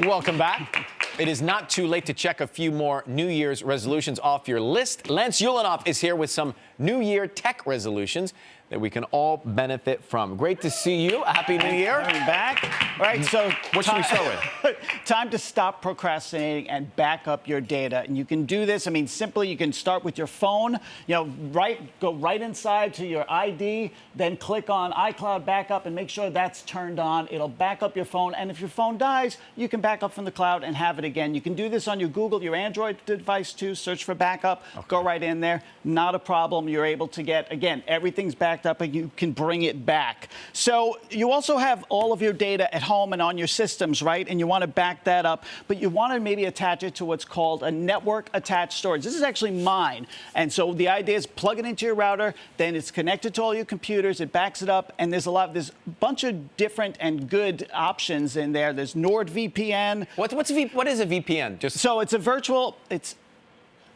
Welcome back. It is not too late to check a few more New Year's resolutions off your list. Lance Ulanoff is here with some New Year tech resolutions that we can all benefit from. Great to see you. Happy New Year. Coming back. All right, so what should we start with? Time to stop procrastinating and back up your data. And you can do this. I mean, simply, you can start with your phone. Go right inside to your ID, then click on iCloud Backup and make sure that's turned on. It'll back up your phone. And if your phone dies, you can back up from the cloud and have it again. You can do this on your Google, your Android device too. Search for backup. Okay. Go right in there. Not a problem. You're able to get, again, everything's backed up and you can bring it back. So you also have all of your data at home and on your systems, right? And you want to back that up, but you want to maybe attach it to what's called a network attached storage. This is actually mine. And so the idea is plug it into your router, then it's connected to all your computers, it backs it up, and there's a bunch of different and good options in there. There's NordVPN. What is a VPN? So it's a virtual, it's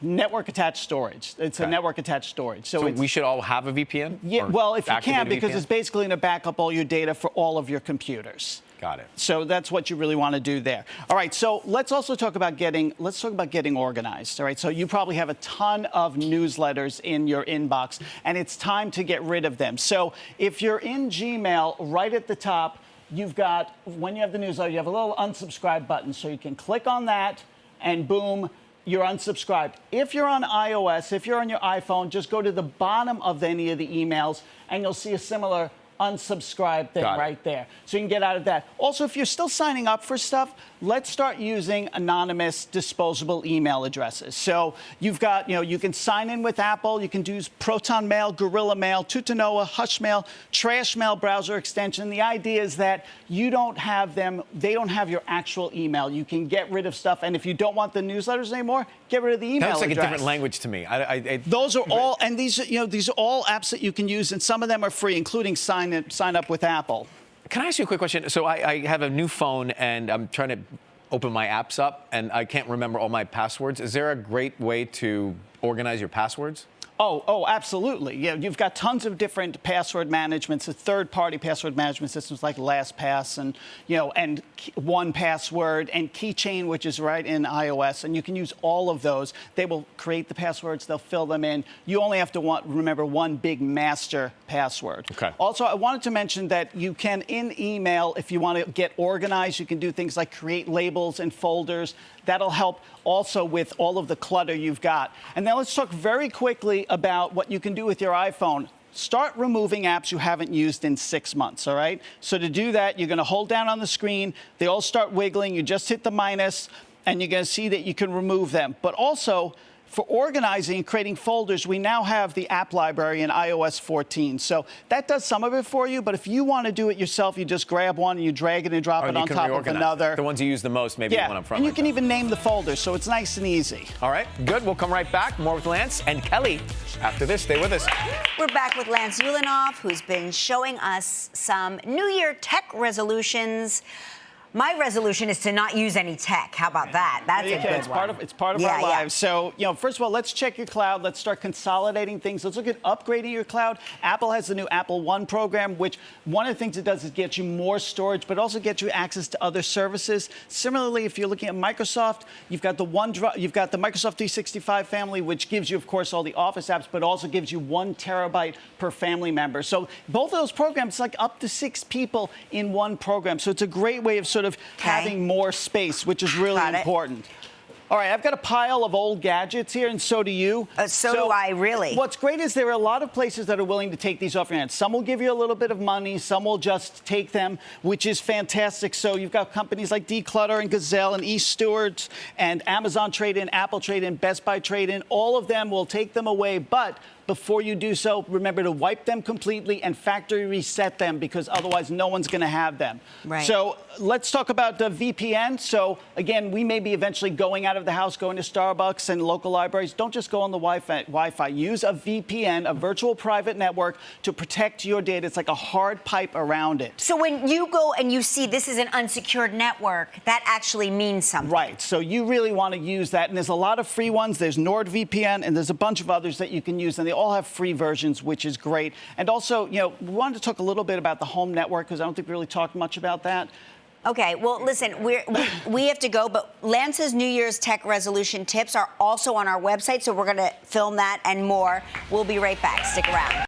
network attached storage. It's a network attached storage. So we should all have a VPN? Yeah, well, if you can, because it's basically going to back up all your data for all of your computers. Got it. So that's what you really want to do there. All right, so let's talk about getting organized. All right, so you probably have a ton of newsletters in your inbox, and it's time to get rid of them. So if you're in Gmail, right at the top, you've got, when you have the newsletter, you have a little unsubscribe button. So you can click on that, and boom, you're unsubscribed. If you're on iOS, if you're on your iPhone, just go to the bottom of any of the emails, and you'll see a similar unsubscribe thing right there. So you can get out of that. Also, if you're still signing up for stuff, let's start using anonymous disposable email addresses. So you've got, you can sign in with Apple. You can use Proton Mail, Gorilla Mail, Tutanota, Hushmail, Trash Mail browser extension. The idea is that you don't have them, they don't have your actual email. You can get rid of stuff. And if you don't want the newsletters anymore, get rid of the email That looks like address. a different language to me. Those are all, and these are all apps that you can use, and some of them are free, including sign up with Apple. Can I ask you a quick question? So I have a new phone, and I'm trying to open my apps up, and I can't remember all my passwords. Is there a great way to organize your passwords? Oh, absolutely. Yeah, you've got tons of different password managements, third-party password management systems like LastPass and 1Password and Keychain, which is right in iOS, and you can use all of those. They will create the passwords, they'll fill them in. You only have to remember one big master password. Okay. Also, I wanted to mention that you can, in email, if you want to get organized, you can do things like create labels and folders. That'll help also with all of the clutter you've got. And now let's talk very quickly about what you can do with your iPhone. Start removing apps you haven't used in 6 months, all right? So to do that, you're going to hold down on the screen. They all start wiggling. You just hit the minus, and you're going to see that you can remove them. But also, for organizing and creating folders, we now have the app library in iOS 14. So that does some of it for you, but if you want to do it yourself, you just grab one and you drag it and drop it on top of another. The ones you use the most, maybe one up front. And you can even name the folders, so it's nice and easy. All right, good. We'll come right back. More with Lance and Kelly after this. Stay with us. We're back with Lance Ulanoff, who's been showing us some New Year tech resolutions. My resolution is to not use any tech. How about that? That's a good one. It's part of our lives. So, first of all, let's check your cloud. Let's start consolidating things. Let's look at upgrading your cloud. Apple has the new Apple One program, which one of the things it does is get you more storage, but also get you access to other services. Similarly, if you're looking at Microsoft, you've got the Microsoft 365 family, which gives you, of course, all the Office apps, but also gives you 1 terabyte per family member. So both of those programs, like up to 6 people in one program. So it's a great way of sort of having more space, which is really important. All right, I've got a pile of old gadgets here, and so do you. So do I, really. What's great is there are a lot of places that are willing to take these off your hands. Some will give you a little bit of money. Some will just take them, which is fantastic. So you've got companies like Declutter and Gazelle and eStewards and Amazon Trade-In, Apple Trade-In, Best Buy Trade-In. All of them will take them away, but before you do so, remember to wipe them completely and factory reset them, because otherwise no one's going to have them. Right. So let's talk about the VPN. So again, we may be eventually going out of the house, going to Starbucks and local libraries. Don't just go on the Wi-Fi. Use a VPN, a virtual private network, to protect your data. It's like a hard pipe around it. So when you go and you see this is an unsecured network, that actually means something. Right. So you really want to use that. And there's a lot of free ones. There's NordVPN, and there's a bunch of others that you can use. And they all have free versions, which is great. And also, we wanted to talk a little bit about the home network, because I don't think we really talked much about that. Okay, well, listen, we have to go, but Lance's New Year's tech resolution tips are also on our website, so we're going to film that and more. We'll be right back. Stick around.